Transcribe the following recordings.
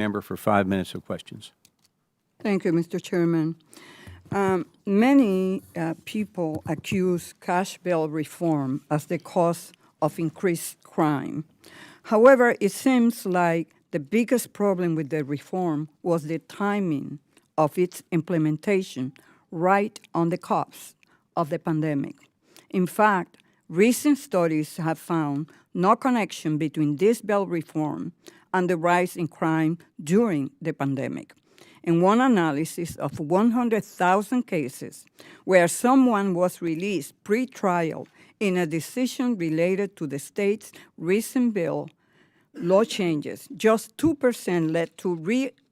Member for 5 minutes of questions. Thank you, Mr. Chairman. Many people accuse cash bail reform as the cause of increased crime. However, it seems like the biggest problem with the reform was the timing of its implementation right on the cusp of the pandemic. In fact, recent studies have found no connection between this bail reform and the rise in crime during the pandemic. In one analysis of 100,000 cases where someone was released pre-trial in a decision related to the state's recent bail law changes, just 2% led to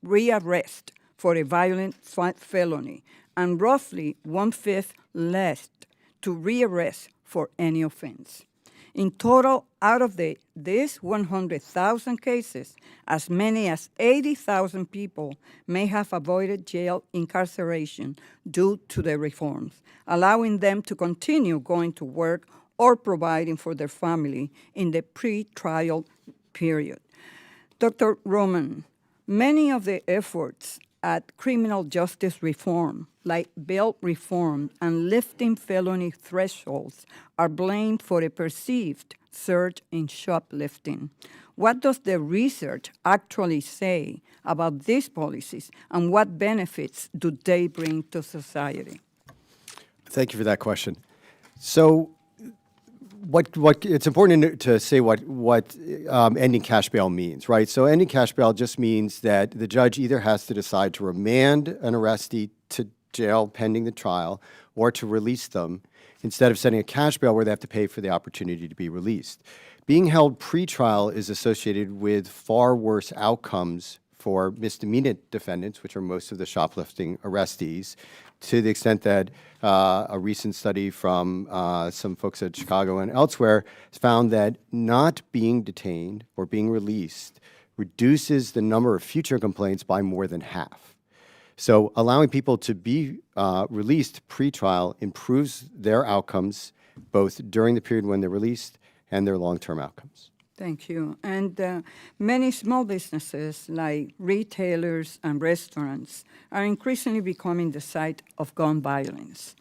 rearrest for a violent felony, and roughly 1/5 led to rearrest for any offense. In total, out of these 100,000 cases, as many as 80,000 people may have avoided jail incarceration due to the reforms, allowing them to continue going to work or providing for their family in the pre-trial period. Dr. Roman, many of the efforts at criminal justice reform, like bail reform and lifting felony thresholds, are blamed for a perceived surge in shoplifting. What does the research actually say about these policies, and what benefits do they bring to society? Thank you for that question. So, it's important to say what ending cash bail means, right? So ending cash bail just means that the judge either has to decide to remand an arrestee to jail pending the trial or to release them instead of setting a cash bail where they have to pay for the opportunity to be released. Being held pre-trial is associated with far worse outcomes for misdemeanor defendants, which are most of the shoplifting arrestees, to the extent that a recent study from some folks at Chicago and elsewhere found that not being detained or being released reduces the number of future complaints by more than half. So allowing people to be released pre-trial improves their outcomes both during the period when they're released and their long-term outcomes. Thank you. And many small businesses like retailers and restaurants are increasingly becoming the site of gun violence.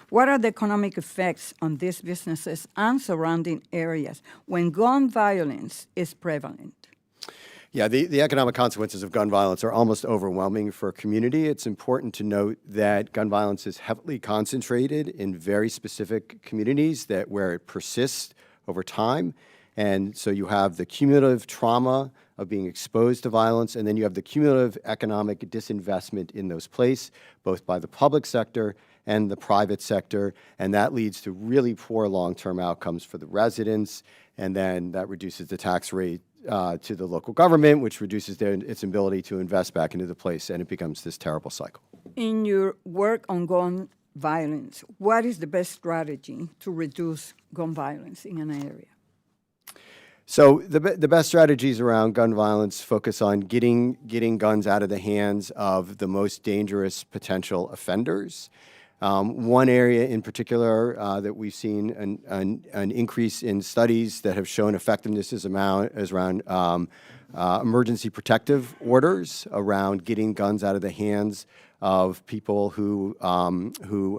What are the economic effects on these businesses and surrounding areas when gun violence is prevalent? Yeah, the economic consequences of gun violence are almost overwhelming for a community. It's important to note that gun violence is heavily concentrated in very specific communities where it persists over time. And so you have the cumulative trauma of being exposed to violence, and then you have the cumulative economic disinvestment in those places, both by the public sector and the private sector, and that leads to really poor long-term outcomes for the residents, and then that reduces the tax rate to the local government, which reduces its ability to invest back into the place, and it becomes this terrible cycle. In your work on gun violence, what is the best strategy to reduce gun violence in an area? So the best strategies around gun violence focus on getting guns out of the hands of the most dangerous potential offenders. One area in particular that we've seen an increase in studies that have shown effectiveness is around emergency protective orders around getting guns out of the hands of people who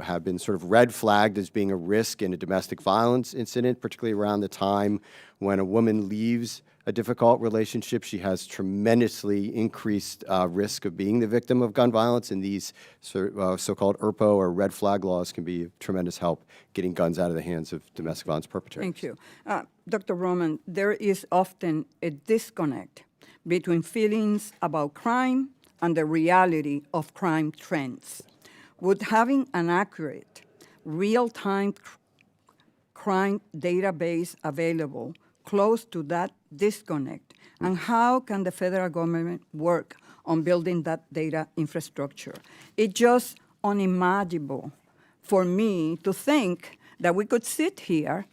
have been sort of red flagged as being a risk in a domestic violence incident, particularly around the time when a woman leaves a difficult relationship. She has tremendously increased risk of being the victim of gun violence, and these so-called ERPO or red flag laws can be of tremendous help getting guns out of the hands of domestic violence perpetrators. Thank you. Dr. Roman, there is often a disconnect between feelings about crime and the reality of crime trends. Would having an accurate, real-time crime database available close to that disconnect, and how can the federal government work on building that data infrastructure? It's just unimaginable for me to think that we could sit here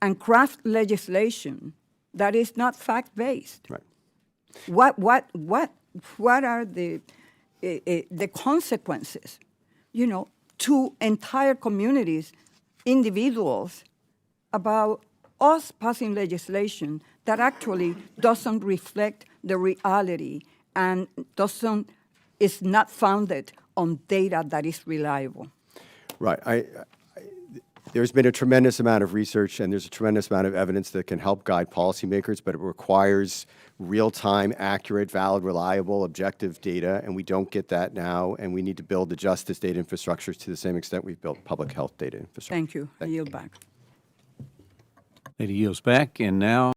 and craft legislation that is not fact-based. Right. What are the consequences, to entire communities, individuals, about us passing legislation that actually doesn't reflect the reality and is not founded on data that is reliable. Right. There's been a tremendous amount of research and there's a tremendous amount of evidence that can help guide policymakers, but it requires real-time, accurate, valid, reliable, objective data, and we don't get that now, and we need to build the justice data infrastructure to the same extent we've built public health data infrastructure. Thank you. I yield back. Lady yields back, and now